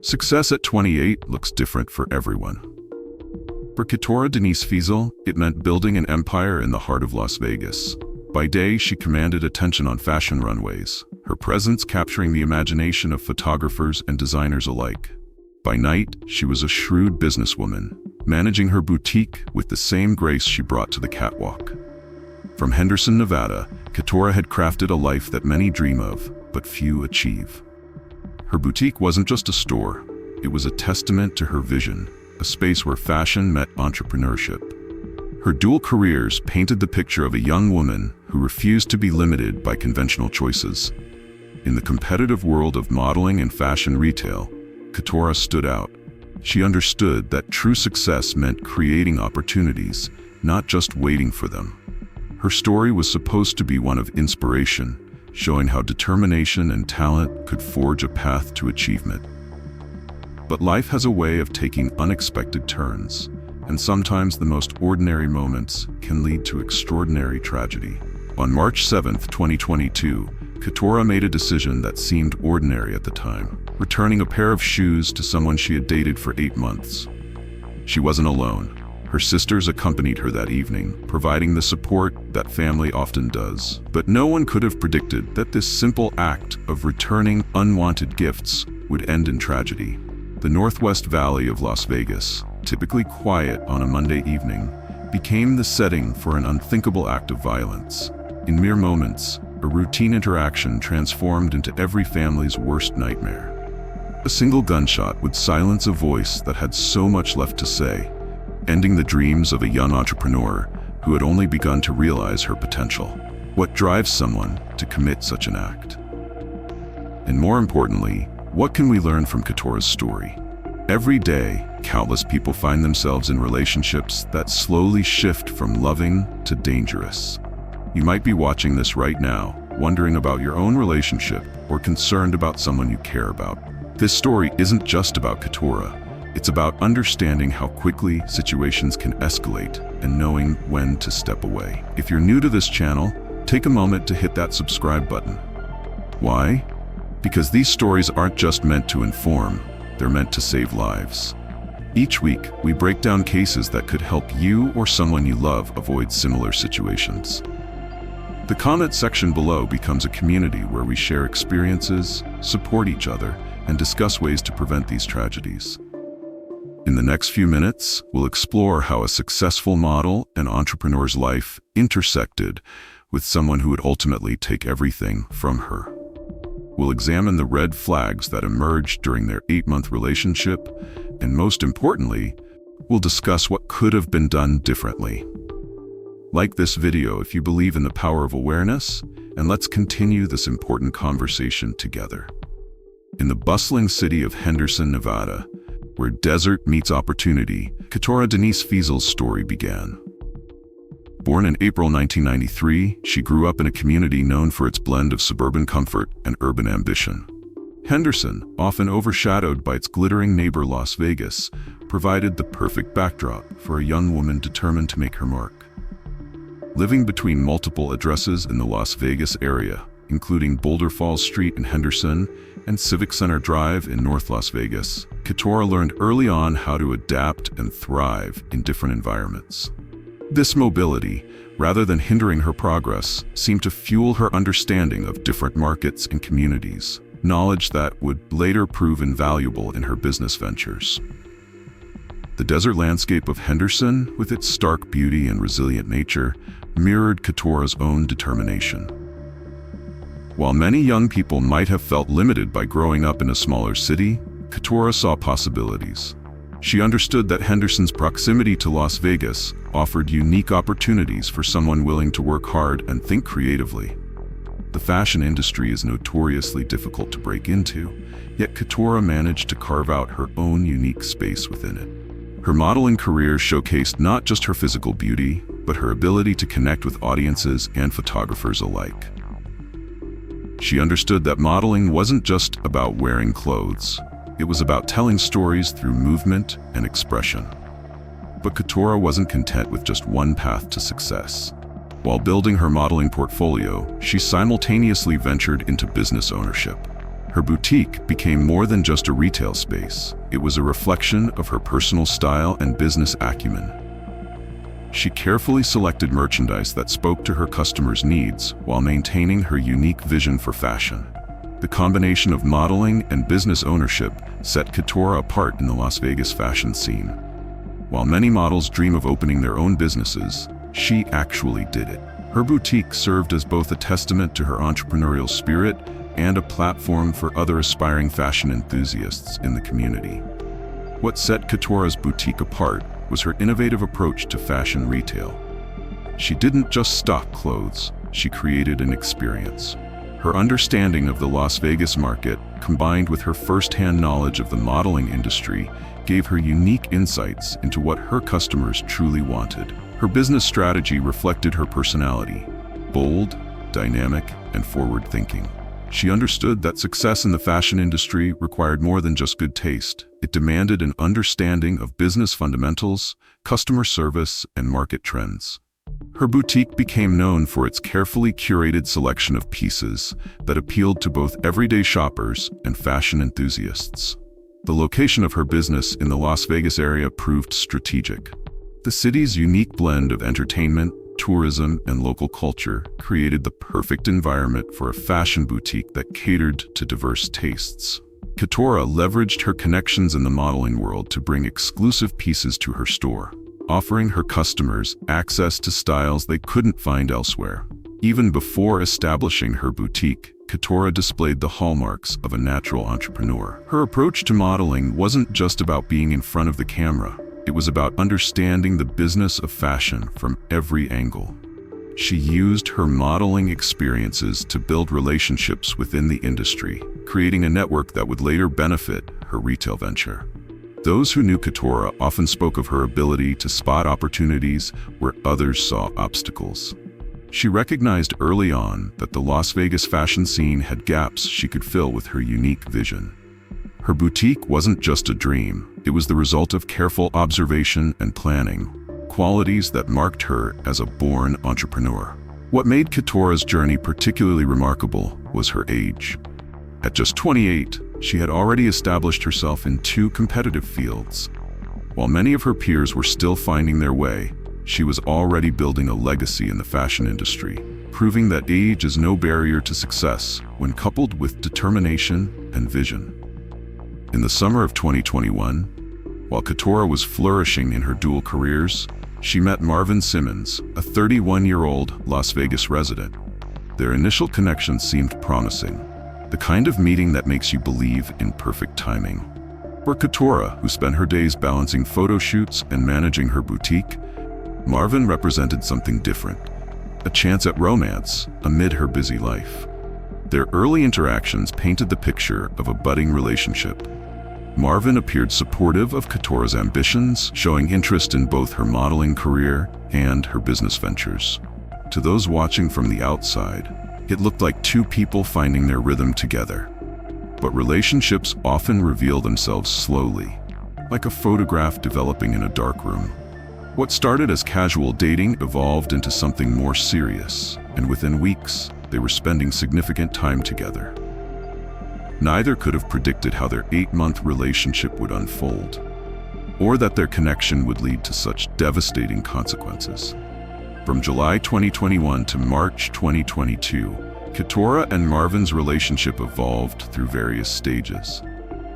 Success at 28 looks different for everyone. For Ketora Denise Feazell, it meant building an empire in the heart of Las Vegas. By day, she commanded attention on fashion runways, her presence capturing the imagination of photographers and designers alike. By night, she was a shrewd businesswoman, managing her boutique with the same grace she brought to the catwalk. From Henderson, Nevada, Ketora had crafted a life that many dream of, but few achieve. Her boutique wasn't just a store, it was a testament to her vision, a space where fashion met entrepreneurship. Her dual careers painted the picture of a young woman who refused to be limited by conventional choices. In the competitive world of modeling and fashion retail, Ketora stood out. She understood that true success meant creating opportunities, not just waiting for them. Her story was supposed to be one of inspiration, showing how determination and talent could forge a path to achievement. But life has a way of taking unexpected turns, and sometimes the most ordinary moments can lead to extraordinary tragedy. On March 7, 2022, Ketora made a decision that seemed ordinary at the time, returning a pair of shoes to someone she had dated for 8 months. She wasn't alone. Her sisters accompanied her that evening, providing the support that family often does. But no one could have predicted that this simple act of returning unwanted gifts would end in tragedy. The Northwest Valley of Las Vegas, typically quiet on a Monday evening, became the setting for an unthinkable act of violence. In mere moments, a routine interaction transformed into every family's worst nightmare. A single gunshot would silence a voice that had so much left to say, ending the dreams of a young entrepreneur who had only begun to realize her potential. What drives someone to commit such an act? And more importantly, what can we learn from Ketora's story? Every day, countless people find themselves in relationships that slowly shift from loving to dangerous. You might be watching this right now, wondering about your own relationship or concerned about someone you care about. This story isn't just about Ketora. It's about understanding how quickly situations can escalate and knowing when to step away. If you're new to this channel, take a moment to hit that subscribe button. Why? Because these stories aren't just meant to inform, they're meant to save lives. Each week, we break down cases that could help you or someone you love avoid similar situations. The comment section below becomes a community where we share experiences, support each other, and discuss ways to prevent these tragedies. In the next few minutes, we'll explore how a successful model and entrepreneur's life intersected with someone who would ultimately take everything from her. We'll examine the red flags that emerged during their 8-month relationship, and most importantly, we'll discuss what could have been done differently. Like this video if you believe in the power of awareness, and let's continue this important conversation together. In the bustling city of Henderson, Nevada, where desert meets opportunity, Ketora Denise Feazell's story began. Born in April 1993, she grew up in a community known for its blend of suburban comfort and urban ambition. Henderson, often overshadowed by its glittering neighbor Las Vegas, provided the perfect backdrop for a young woman determined to make her mark. Living between multiple addresses in the Las Vegas area, including Boulder Falls Street in Henderson and Civic Center Drive in North Las Vegas, Ketora learned early on how to adapt and thrive in different environments. This mobility, rather than hindering her progress, seemed to fuel her understanding of different markets and communities, knowledge that would later prove invaluable in her business ventures. The desert landscape of Henderson, with its stark beauty and resilient nature, mirrored Ketora's own determination. While many young people might have felt limited by growing up in a smaller city, Ketora saw possibilities. She understood that Henderson's proximity to Las Vegas offered unique opportunities for someone willing to work hard and think creatively. The fashion industry is notoriously difficult to break into, yet Ketora managed to carve out her own unique space within it. Her modeling career showcased not just her physical beauty, but her ability to connect with audiences and photographers alike. She understood that modeling wasn't just about wearing clothes. It was about telling stories through movement and expression. But Ketora wasn't content with just one path to success. While building her modeling portfolio, she simultaneously ventured into business ownership. Her boutique became more than just a retail space. It was a reflection of her personal style and business acumen. She carefully selected merchandise that spoke to her customers' needs while maintaining her unique vision for fashion. The combination of modeling and business ownership set Ketora apart in the Las Vegas fashion scene. While many models dream of opening their own businesses, she actually did it. Her boutique served as both a testament to her entrepreneurial spirit and a platform for other aspiring fashion enthusiasts in the community. What set Ketora's boutique apart was her innovative approach to fashion retail. She didn't just stock clothes, she created an experience. Her understanding of the Las Vegas market, combined with her first-hand knowledge of the modeling industry, gave her unique insights into what her customers truly wanted. Her business strategy reflected her personality: bold, dynamic, and forward-thinking. She understood that success in the fashion industry required more than just good taste. It demanded an understanding of business fundamentals, customer service, and market trends. Her boutique became known for its carefully curated selection of pieces that appealed to both everyday shoppers and fashion enthusiasts. The location of her business in the Las Vegas area proved strategic. The city's unique blend of entertainment, tourism, and local culture created the perfect environment for a fashion boutique that catered to diverse tastes. Ketora leveraged her connections in the modeling world to bring exclusive pieces to her store, offering her customers access to styles they couldn't find elsewhere. Even before establishing her boutique, Ketora displayed the hallmarks of a natural entrepreneur. Her approach to modeling wasn't just about being in front of the camera. It was about understanding the business of fashion from every angle. She used her modeling experiences to build relationships within the industry, creating a network that would later benefit her retail venture. Those who knew Ketora often spoke of her ability to spot opportunities where others saw obstacles. She recognized early on that the Las Vegas fashion scene had gaps she could fill with her unique vision. Her boutique wasn't just a dream, it was the result of careful observation and planning, qualities that marked her as a born entrepreneur. What made Ketora's journey particularly remarkable was her age. At just 28, she had already established herself in two competitive fields. While many of her peers were still finding their way, she was already building a legacy in the fashion industry, proving that age is no barrier to success when coupled with determination and vision. In the summer of 2021, while Ketora was flourishing in her dual careers, she met Marvin Simmons, a 31-year-old Las Vegas resident. Their initial connection seemed promising, the kind of meeting that makes you believe in perfect timing. For Ketora, who spent her days balancing photo shoots and managing her boutique, Marvin represented something different, a chance at romance amid her busy life. Their early interactions painted the picture of a budding relationship. Marvin appeared supportive of Ketora's ambitions, showing interest in both her modeling career and her business ventures. To those watching from the outside, it looked like two people finding their rhythm together. But relationships often reveal themselves slowly, like a photograph developing in a dark room. What started as casual dating evolved into something more serious, and within weeks, they were spending significant time together. Neither could have predicted how their 8-month relationship would unfold, or that their connection would lead to such devastating consequences. From July 2021 to March 2022, Ketora and Marvin's relationship evolved through various stages.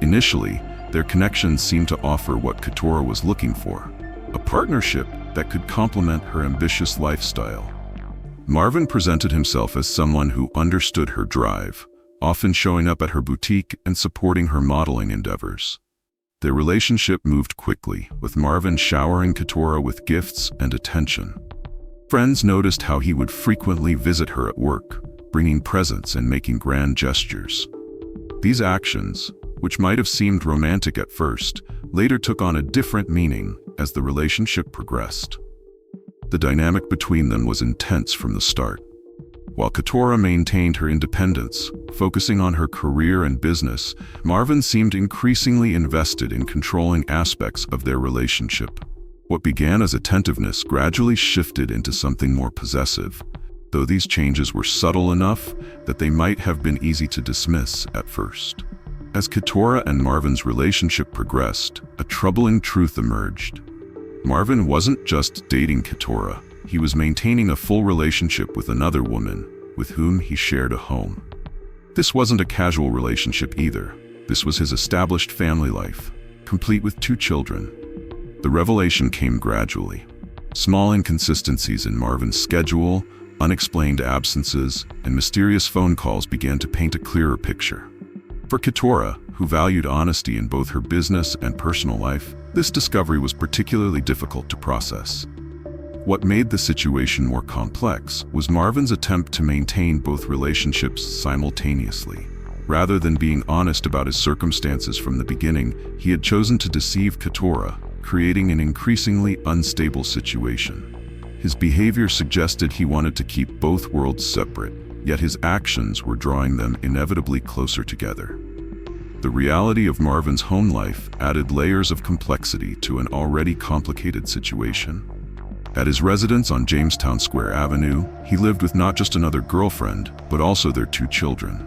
Initially, their connection seemed to offer what Ketora was looking for, a partnership that could complement her ambitious lifestyle. Marvin presented himself as someone who understood her drive, often showing up at her boutique and supporting her modeling endeavors. Their relationship moved quickly, with Marvin showering Ketora with gifts and attention. Friends noticed how he would frequently visit her at work, bringing presents and making grand gestures. These actions, which might have seemed romantic at first, later took on a different meaning as the relationship progressed. The dynamic between them was intense from the start. While Ketora maintained her independence, focusing on her career and business, Marvin seemed increasingly invested in controlling aspects of their relationship. What began as attentiveness gradually shifted into something more possessive, though these changes were subtle enough that they might have been easy to dismiss at first. As Ketora and Marvin's relationship progressed, a troubling truth emerged. Marvin wasn't just dating Ketora, he was maintaining a full relationship with another woman, with whom he shared a home. This wasn't a casual relationship either. This was his established family life, complete with 2 children. The revelation came gradually. Small inconsistencies in Marvin's schedule, unexplained absences, and mysterious phone calls began to paint a clearer picture. For Ketora, who valued honesty in both her business and personal life, this discovery was particularly difficult to process. What made the situation more complex was Marvin's attempt to maintain both relationships simultaneously. Rather than being honest about his circumstances from the beginning, he had chosen to deceive Ketora, creating an increasingly unstable situation. His behavior suggested he wanted to keep both worlds separate, yet his actions were drawing them inevitably closer together. The reality of Marvin's home life added layers of complexity to an already complicated situation. At his residence on Jamestown Square Avenue, he lived with not just another girlfriend, but also their 2 children.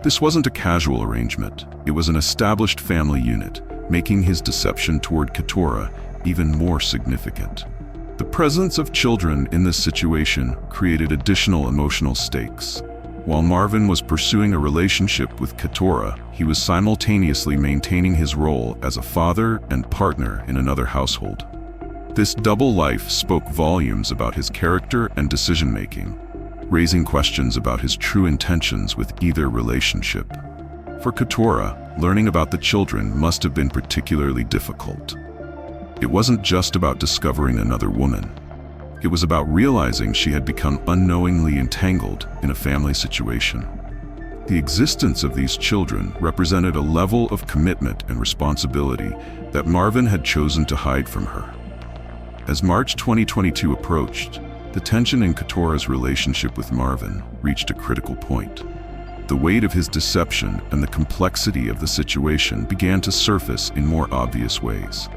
This wasn't a casual arrangement. It was an established family unit, making his deception toward Ketora even more significant. The presence of children in this situation created additional emotional stakes. While Marvin was pursuing a relationship with Ketora, he was simultaneously maintaining his role as a father and partner in another household. This double life spoke volumes about his character and decision-making, raising questions about his true intentions with either relationship. For Ketora, learning about the children must have been particularly difficult. It wasn't just about discovering another woman. It was about realizing she had become unknowingly entangled in a family situation. The existence of these children represented a level of commitment and responsibility that Marvin had chosen to hide from her. As March 2022 approached, the tension in Ketora's relationship with Marvin reached a critical point. The weight of his deception and the complexity of the situation began to surface in more obvious ways.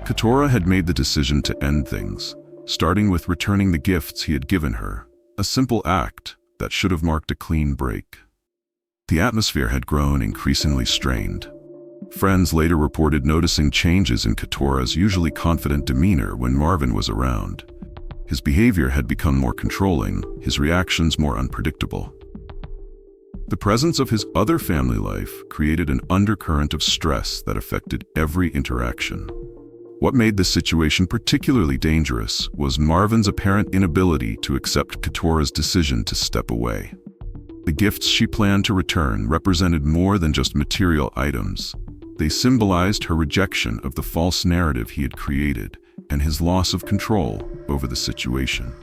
Ketora had made the decision to end things, starting with returning the gifts he had given her, a simple act that should have marked a clean break. The atmosphere had grown increasingly strained. Friends later reported noticing changes in Ketora's usually confident demeanor when Marvin was around. His behavior had become more controlling, his reactions more unpredictable. The presence of his other family life created an undercurrent of stress that affected every interaction. What made this situation particularly dangerous was Marvin's apparent inability to accept Ketora's decision to step away. The gifts she planned to return represented more than just material items. They symbolized her rejection of the false narrative he had created and his loss of control over the situation.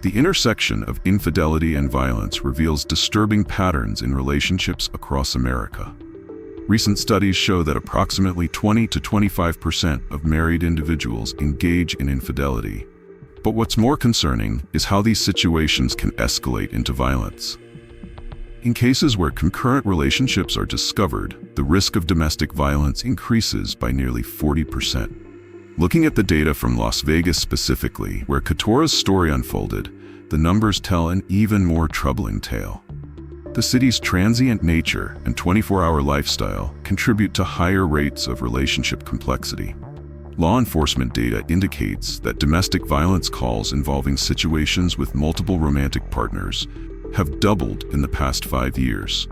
The intersection of infidelity and violence reveals disturbing patterns in relationships across America. Recent studies show that approximately 20 to 25% of married individuals engage in infidelity. But what's more concerning is how these situations can escalate into violence. In cases where concurrent relationships are discovered, the risk of domestic violence increases by nearly 40%. Looking at the data from Las Vegas specifically, where Ketora's story unfolded, the numbers tell an even more troubling tale. The city's transient nature and 24-hour lifestyle contribute to higher rates of relationship complexity. Law enforcement data indicates that domestic violence calls involving situations with multiple romantic partners have doubled in the past 5 years.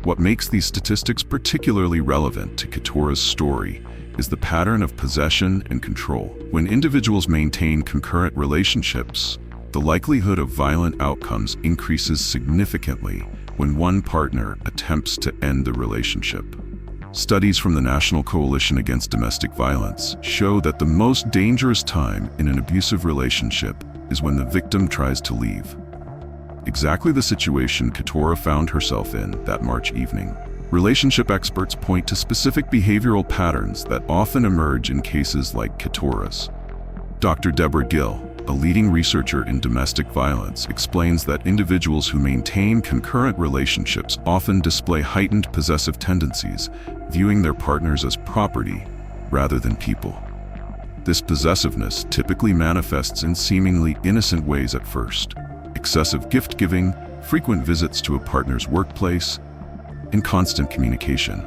What makes these statistics particularly relevant to Ketora's story is the pattern of possession and control. When individuals maintain concurrent relationships, the likelihood of violent outcomes increases significantly when one partner attempts to end the relationship. Studies from the National Coalition Against Domestic Violence show that the most dangerous time in an abusive relationship is when the victim tries to leave. Exactly the situation Ketora found herself in that March evening. Relationship experts point to specific behavioral patterns that often emerge in cases like Ketora's. Dr. Deborah Gill, a leading researcher in domestic violence, explains that individuals who maintain concurrent relationships often display heightened possessive tendencies, viewing their partners as property rather than people. This possessiveness typically manifests in seemingly innocent ways at first. excessive gift-giving, frequent visits to a partner's workplace, and constant communication.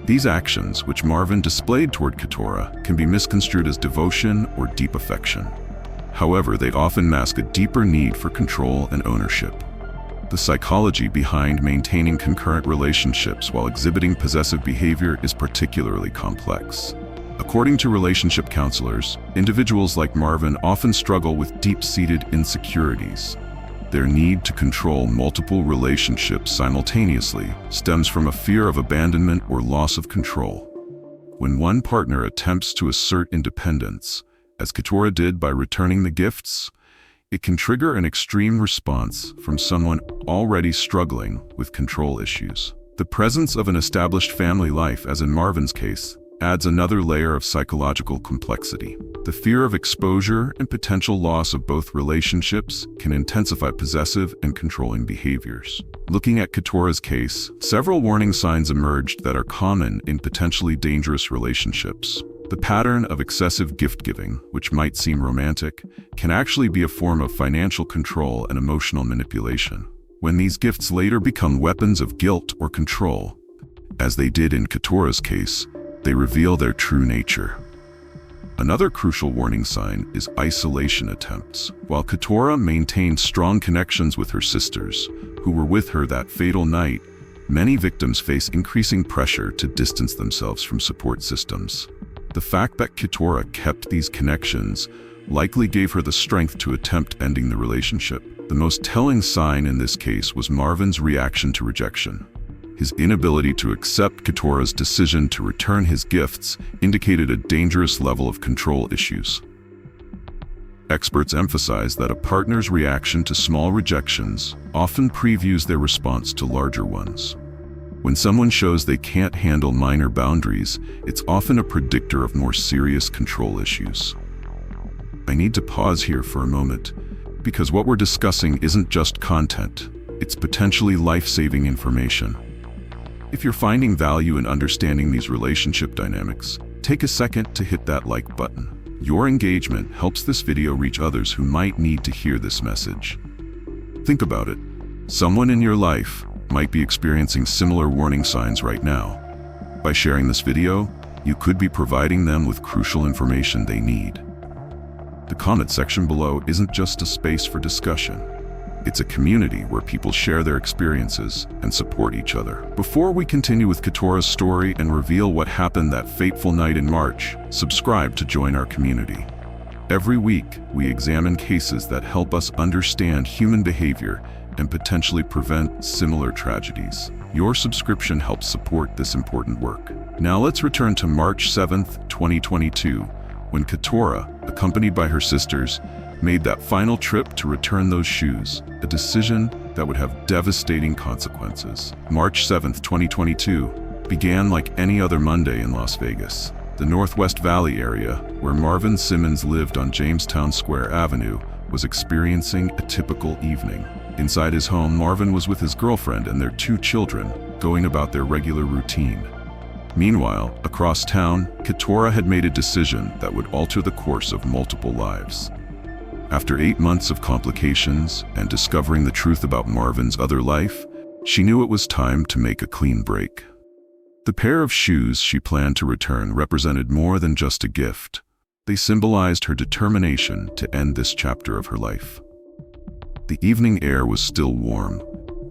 These actions, which Marvin displayed toward Ketora, can be misconstrued as devotion or deep affection. However, they often mask a deeper need for control and ownership. The psychology behind maintaining concurrent relationships while exhibiting possessive behavior is particularly complex. According to relationship counselors, individuals like Marvin often struggle with deep-seated insecurities. Their need to control multiple relationships simultaneously stems from a fear of abandonment or loss of control. When one partner attempts to assert independence, as Ketora did by returning the gifts, it can trigger an extreme response from someone already struggling with control issues. The presence of an established family life, as in Marvin's case, adds another layer of psychological complexity. The fear of exposure and potential loss of both relationships can intensify possessive and controlling behaviors. Looking at Ketora's case, several warning signs emerged that are common in potentially dangerous relationships. The pattern of excessive gift-giving, which might seem romantic, can actually be a form of financial control and emotional manipulation. When these gifts later become weapons of guilt or control, as they did in Ketora's case, they reveal their true nature. Another crucial warning sign is isolation attempts. While Ketora maintained strong connections with her sisters, who were with her that fatal night, many victims face increasing pressure to distance themselves from support systems. The fact that Ketora kept these connections likely gave her the strength to attempt ending the relationship. The most telling sign in this case was Marvin's reaction to rejection. His inability to accept Ketora's decision to return his gifts indicated a dangerous level of control issues. Experts emphasize that a partner's reaction to small rejections often previews their response to larger ones. When someone shows they can't handle minor boundaries, it's often a predictor of more serious control issues. I need to pause here for a moment, because what we're discussing isn't just content, it's potentially life-saving information. If you're finding value in understanding these relationship dynamics, take a second to hit that like button. Your engagement helps this video reach others who might need to hear this message. Think about it. Someone in your life might be experiencing similar warning signs right now. By sharing this video, you could be providing them with crucial information they need. The comment section below isn't just a space for discussion. It's a community where people share their experiences and support each other. Before we continue with Ketora's story and reveal what happened that fateful night in March, subscribe to join our community. Every week, we examine cases that help us understand human behavior and potentially prevent similar tragedies. Your subscription helps support this important work. Now let's return to March 7th, 2022, when Ketora, accompanied by her sisters, made that final trip to return those shoes, a decision that would have devastating consequences. March 7th, 2022, began like any other Monday in Las Vegas. The Northwest Valley area, where Marvin Simmons lived on Jamestown Square Avenue, was experiencing a typical evening. Inside his home, Marvin was with his girlfriend and their 2 children, going about their regular routine. Meanwhile, across town, Ketora had made a decision that would alter the course of multiple lives. After 8 months of complications and discovering the truth about Marvin's other life, she knew it was time to make a clean break. The pair of shoes she planned to return represented more than just a gift. They symbolized her determination to end this chapter of her life. The evening air was still warm,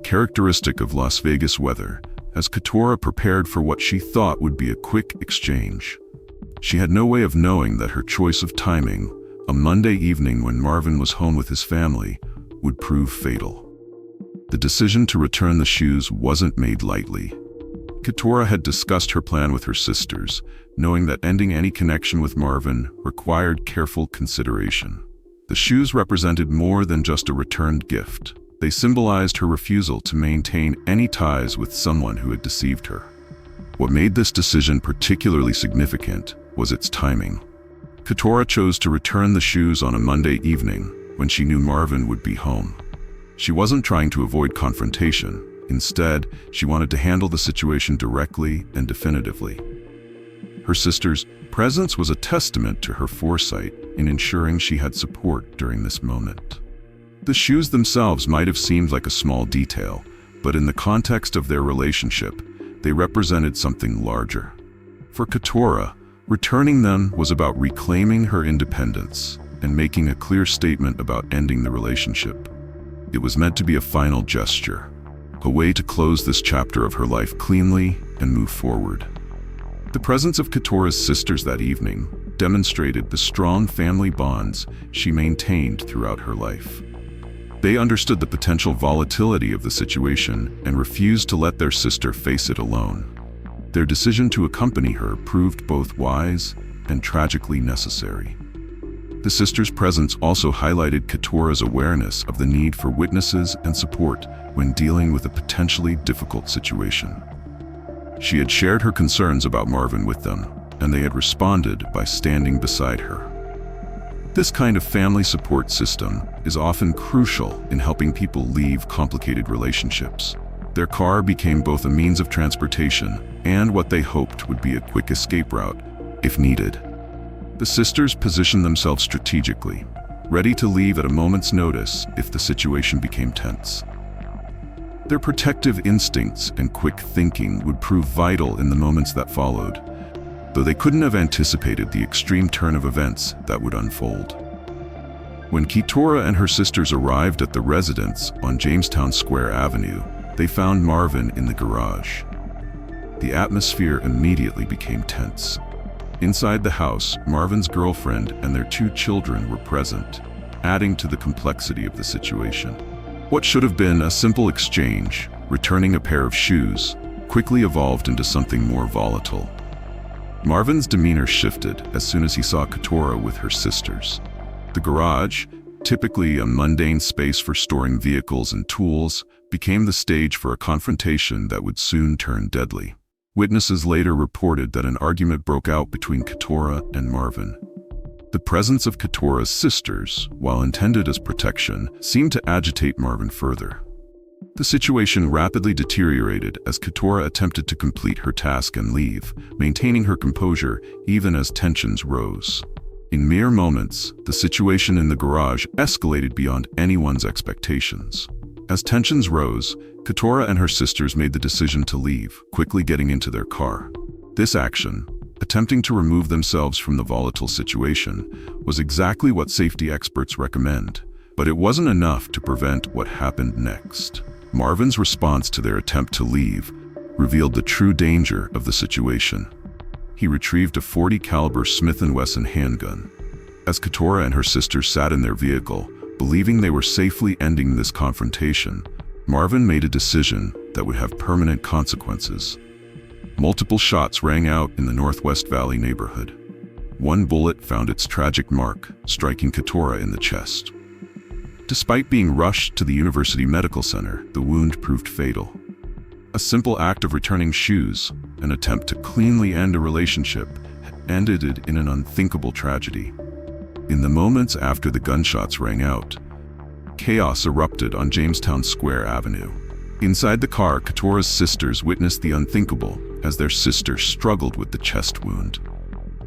characteristic of Las Vegas weather, as Ketora prepared for what she thought would be a quick exchange. She had no way of knowing that her choice of timing, a Monday evening when Marvin was home with his family, would prove fatal. The decision to return the shoes wasn't made lightly. Ketora had discussed her plan with her sisters, knowing that ending any connection with Marvin required careful consideration. The shoes represented more than just a returned gift. They symbolized her refusal to maintain any ties with someone who had deceived her. What made this decision particularly significant was its timing. Ketora chose to return the shoes on a Monday evening when she knew Marvin would be home. She wasn't trying to avoid confrontation. Instead, she wanted to handle the situation directly and definitively. Her sister's presence was a testament to her foresight in ensuring she had support during this moment. The shoes themselves might have seemed like a small detail, but in the context of their relationship, they represented something larger. For Ketora, returning them was about reclaiming her independence and making a clear statement about ending the relationship. It was meant to be a final gesture, a way to close this chapter of her life cleanly and move forward. The presence of Ketora's sisters that evening demonstrated the strong family bonds she maintained throughout her life. They understood the potential volatility of the situation and refused to let their sister face it alone. Their decision to accompany her proved both wise and tragically necessary. The sisters' presence also highlighted Ketora's awareness of the need for witnesses and support when dealing with a potentially difficult situation. She had shared her concerns about Marvin with them, and they had responded by standing beside her. This kind of family support system is often crucial in helping people leave complicated relationships. Their car became both a means of transportation and what they hoped would be a quick escape route, if needed. The sisters positioned themselves strategically, ready to leave at a moment's notice if the situation became tense. Their protective instincts and quick thinking would prove vital in the moments that followed, though they couldn't have anticipated the extreme turn of events that would unfold. When Ketora and her sisters arrived at the residence on Jamestown Square Avenue, they found Marvin in the garage. The atmosphere immediately became tense. Inside the house, Marvin's girlfriend and their 2 children were present, adding to the complexity of the situation. What should have been a simple exchange, returning a pair of shoes, quickly evolved into something more volatile. Marvin's demeanor shifted as soon as he saw Ketora with her sisters. The garage, typically a mundane space for storing vehicles and tools, became the stage for a confrontation that would soon turn deadly. Witnesses later reported that an argument broke out between Ketora and Marvin. The presence of Ketora's sisters, while intended as protection, seemed to agitate Marvin further. The situation rapidly deteriorated as Ketora attempted to complete her task and leave, maintaining her composure even as tensions rose. In mere moments, the situation in the garage escalated beyond anyone's expectations. As tensions rose, Ketora and her sisters made the decision to leave, quickly getting into their car. This action, attempting to remove themselves from the volatile situation, was exactly what safety experts recommend. But it wasn't enough to prevent what happened next. Marvin's response to their attempt to leave revealed the true danger of the situation. He retrieved a .40 caliber Smith & Wesson handgun. As Ketora and her sisters sat in their vehicle, believing they were safely ending this confrontation, Marvin made a decision that would have permanent consequences. Multiple shots rang out in the Northwest Valley neighborhood. One bullet found its tragic mark, striking Ketora in the chest. Despite being rushed to the University Medical Center, the wound proved fatal. A simple act of returning shoes, an attempt to cleanly end a relationship, ended in an unthinkable tragedy. In the moments after the gunshots rang out, chaos erupted on Jamestown Square Avenue. Inside the car, Ketora's sisters witnessed the unthinkable as their sister struggled with the chest wound.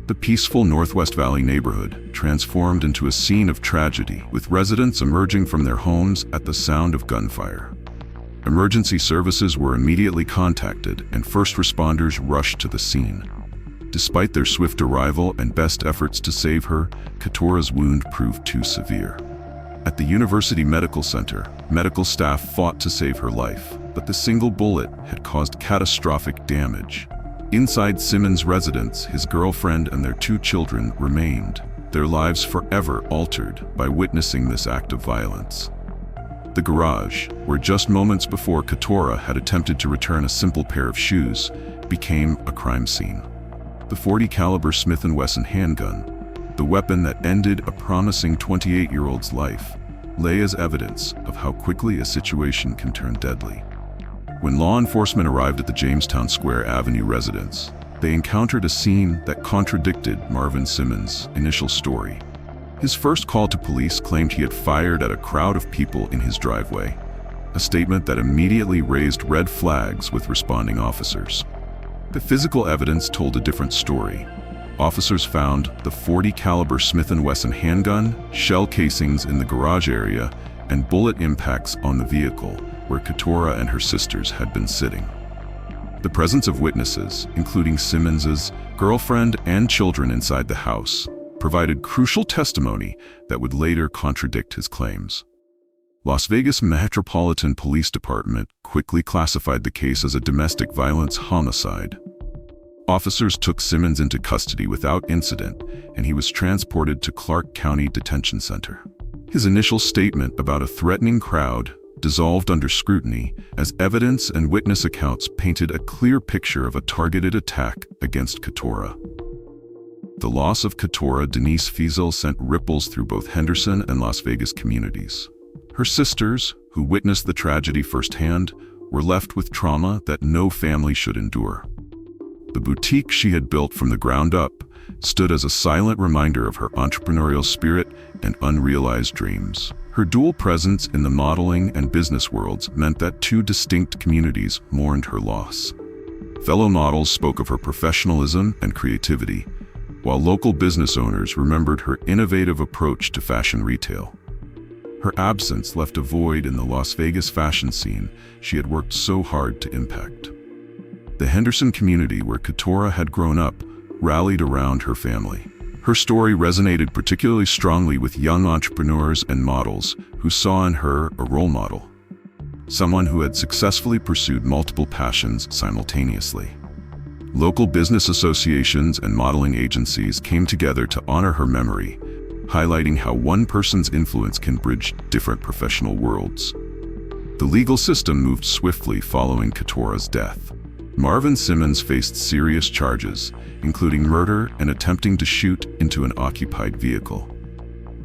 The peaceful Northwest Valley neighborhood transformed into a scene of tragedy, with residents emerging from their homes at the sound of gunfire. Emergency services were immediately contacted and first responders rushed to the scene. Despite their swift arrival and best efforts to save her, Ketora's wound proved too severe. At the University Medical Center, medical staff fought to save her life, but the single bullet had caused catastrophic damage. Inside Simmons' residence, his girlfriend and their 2 children remained, their lives forever altered by witnessing this act of violence. The garage, where just moments before Ketora had attempted to return a simple pair of shoes, became a crime scene. The .40 caliber Smith & Wesson handgun, the weapon that ended a promising 28-year-old's life, lay as evidence of how quickly a situation can turn deadly. When law enforcement arrived at the Jamestown Square Avenue residence, they encountered a scene that contradicted Marvin Simmons' initial story. His first call to police claimed he had fired at a crowd of people in his driveway, a statement that immediately raised red flags with responding officers. The physical evidence told a different story. Officers found the .40 caliber Smith & Wesson handgun, shell casings in the garage area, and bullet impacts on the vehicle where Ketora and her sisters had been sitting. The presence of witnesses, including Simmons's girlfriend and children inside the house, provided crucial testimony that would later contradict his claims. Las Vegas Metropolitan Police Department quickly classified the case as a domestic violence homicide. Officers took Simmons into custody without incident, and he was transported to Clark County Detention Center. His initial statement about a threatening crowd dissolved under scrutiny as evidence and witness accounts painted a clear picture of a targeted attack against Ketora. The loss of Ketora Denise Feazell sent ripples through both Henderson and Las Vegas communities. Her sisters, who witnessed the tragedy firsthand, were left with trauma that no family should endure. The boutique she had built from the ground up stood as a silent reminder of her entrepreneurial spirit and unrealized dreams. Her dual presence in the modeling and business worlds meant that two distinct communities mourned her loss. Fellow models spoke of her professionalism and creativity, while local business owners remembered her innovative approach to fashion retail. Her absence left a void in the Las Vegas fashion scene she had worked so hard to impact. The Henderson community where Ketora had grown up rallied around her family. Her story resonated particularly strongly with young entrepreneurs and models who saw in her a role model, someone who had successfully pursued multiple passions simultaneously. Local business associations and modeling agencies came together to honor her memory, highlighting how one person's influence can bridge different professional worlds. The legal system moved swiftly following Ketora's death. Marvin Simmons faced serious charges, including murder and attempting to shoot into an occupied vehicle.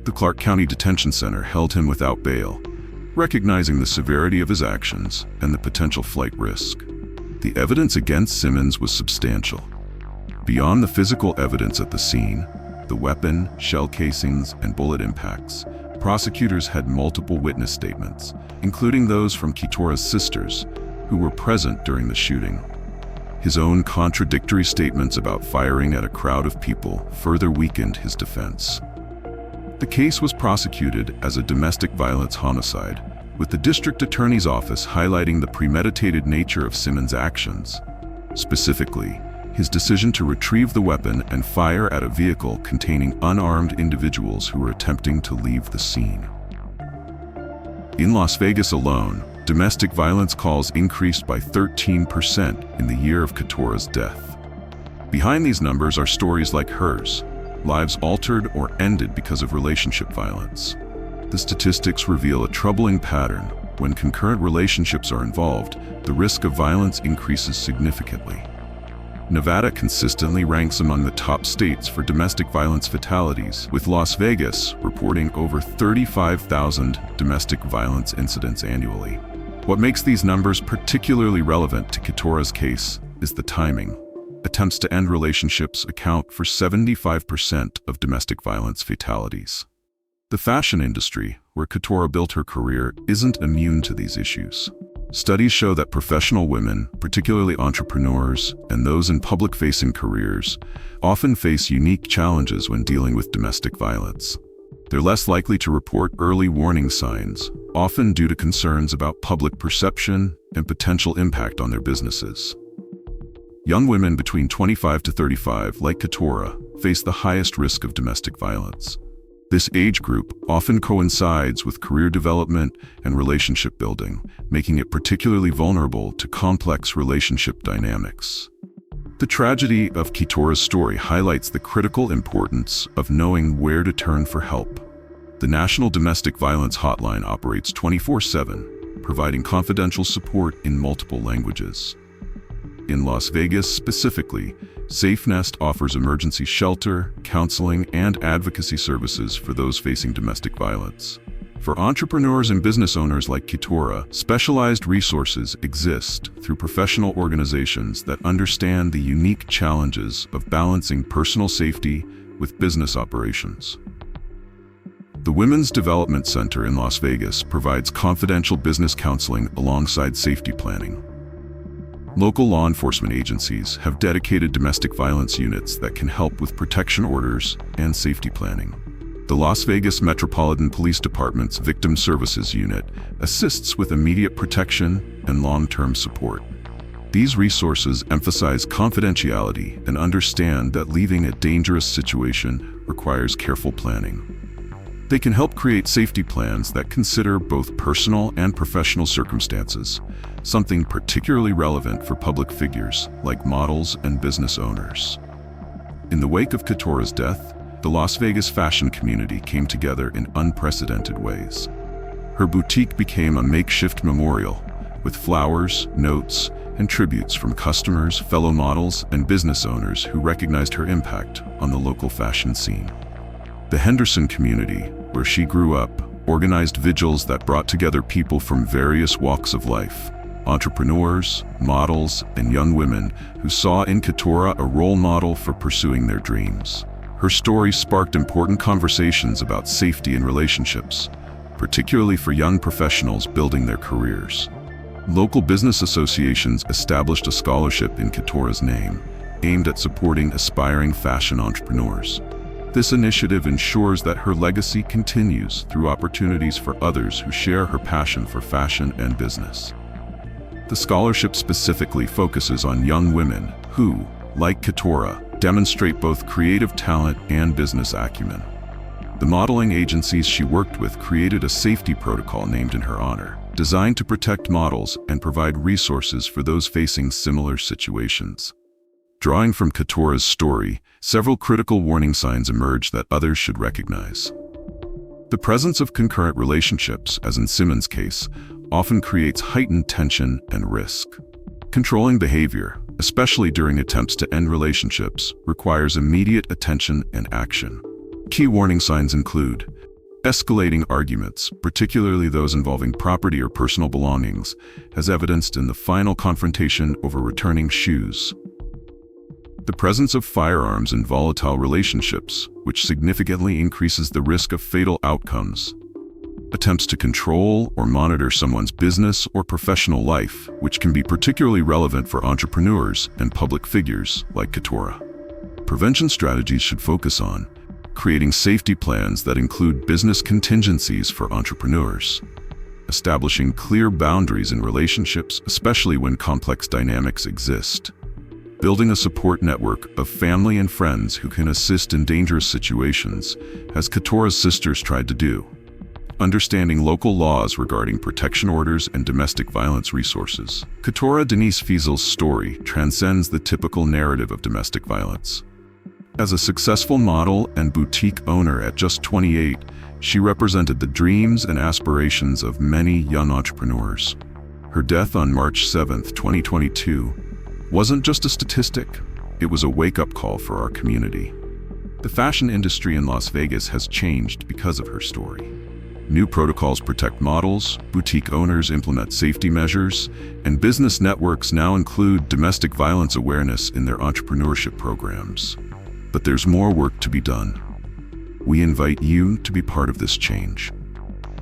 The Clark County Detention Center held him without bail, recognizing the severity of his actions and the potential flight risk. The evidence against Simmons was substantial. Beyond the physical evidence at the scene, the weapon, shell casings, and bullet impacts, prosecutors had multiple witness statements, including those from Ketora's sisters, who were present during the shooting. His own contradictory statements about firing at a crowd of people further weakened his defense. The case was prosecuted as a domestic violence homicide, with the district attorney's office highlighting the premeditated nature of Simmons' actions. Specifically, his decision to retrieve the weapon and fire at a vehicle containing unarmed individuals who were attempting to leave the scene. In Las Vegas alone, domestic violence calls increased by 13% in the year of Ketora's death. Behind these numbers are stories like hers, lives altered or ended because of relationship violence. The statistics reveal a troubling pattern. When concurrent relationships are involved, the risk of violence increases significantly. Nevada consistently ranks among the top states for domestic violence fatalities, with Las Vegas reporting over 35,000 domestic violence incidents annually. What makes these numbers particularly relevant to Ketora's case is the timing. Attempts to end relationships account for 75% of domestic violence fatalities. The fashion industry, where Ketora built her career, isn't immune to these issues. Studies show that professional women, particularly entrepreneurs and those in public-facing careers, often face unique challenges when dealing with domestic violence. They're less likely to report early warning signs, often due to concerns about public perception and potential impact on their businesses. Young women between 25 to 35, like Ketora, face the highest risk of domestic violence. This age group often coincides with career development and relationship building, making it particularly vulnerable to complex relationship dynamics. The tragedy of Ketora's story highlights the critical importance of knowing where to turn for help. The National Domestic Violence Hotline operates 24/7, providing confidential support in multiple languages. In Las Vegas specifically, SafeNest offers emergency shelter, counseling, and advocacy services for those facing domestic violence. For entrepreneurs and business owners like Ketora, specialized resources exist through professional organizations that understand the unique challenges of balancing personal safety with business operations. The Women's Development Center in Las Vegas provides confidential business counseling alongside safety planning. Local law enforcement agencies have dedicated domestic violence units that can help with protection orders and safety planning. The Las Vegas Metropolitan Police Department's Victim Services Unit assists with immediate protection and long-term support. These resources emphasize confidentiality and understand that leaving a dangerous situation requires careful planning. They can help create safety plans that consider both personal and professional circumstances, something particularly relevant for public figures like models and business owners. In the wake of Ketora's death, the Las Vegas fashion community came together in unprecedented ways. Her boutique became a makeshift memorial, with flowers, notes, and tributes from customers, fellow models, and business owners who recognized her impact on the local fashion scene. The Henderson community, where she grew up, organized vigils that brought together people from various walks of life, entrepreneurs, models, and young women who saw in Ketora a role model for pursuing their dreams. Her story sparked important conversations about safety in relationships, particularly for young professionals building their careers. Local business associations established a scholarship in Ketora's name, aimed at supporting aspiring fashion entrepreneurs. This initiative ensures that her legacy continues through opportunities for others who share her passion for fashion and business. The scholarship specifically focuses on young women who, like Ketora, demonstrate both creative talent and business acumen. The modeling agencies she worked with created a safety protocol named in her honor, designed to protect models and provide resources for those facing similar situations. Drawing from Ketora's story, several critical warning signs emerge that others should recognize. The presence of concurrent relationships, as in Simmons' case, often creates heightened tension and risk. Controlling behavior, especially during attempts to end relationships, requires immediate attention and action. Key warning signs include escalating arguments, particularly those involving property or personal belongings, as evidenced in the final confrontation over returning shoes. The presence of firearms in volatile relationships, which significantly increases the risk of fatal outcomes. Attempts to control or monitor someone's business or professional life, which can be particularly relevant for entrepreneurs and public figures like Ketora. Prevention strategies should focus on creating safety plans that include business contingencies for entrepreneurs, establishing clear boundaries in relationships, especially when complex dynamics exist, building a support network of family and friends who can assist in dangerous situations, as Ketora's sisters tried to do, understanding local laws regarding protection orders and domestic violence resources. Ketora Denise Feazell's story transcends the typical narrative of domestic violence. As a successful model and boutique owner at just 28, she represented the dreams and aspirations of many young entrepreneurs. Her death on March 7, 2022, wasn't just a statistic, it was a wake-up call for our community. The fashion industry in Las Vegas has changed because of her story. New protocols protect models, boutique owners implement safety measures, and business networks now include domestic violence awareness in their entrepreneurship programs. But there's more work to be done. We invite you to be part of this change.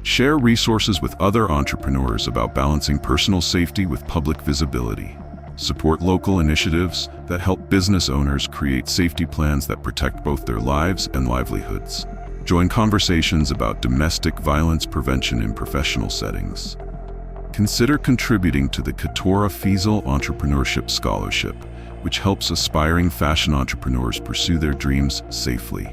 Share resources with other entrepreneurs about balancing personal safety with public visibility. Support local initiatives that help business owners create safety plans that protect both their lives and livelihoods. Join conversations about domestic violence prevention in professional settings. Consider contributing to the Ketora Feazell Entrepreneurship Scholarship, which helps aspiring fashion entrepreneurs pursue their dreams safely.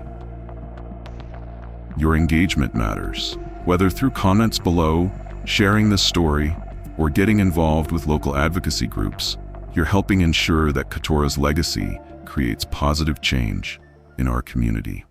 Your engagement matters. Whether through comments below, sharing this story, or getting involved with local advocacy groups, you're helping ensure that Ketora's legacy creates positive change in our community.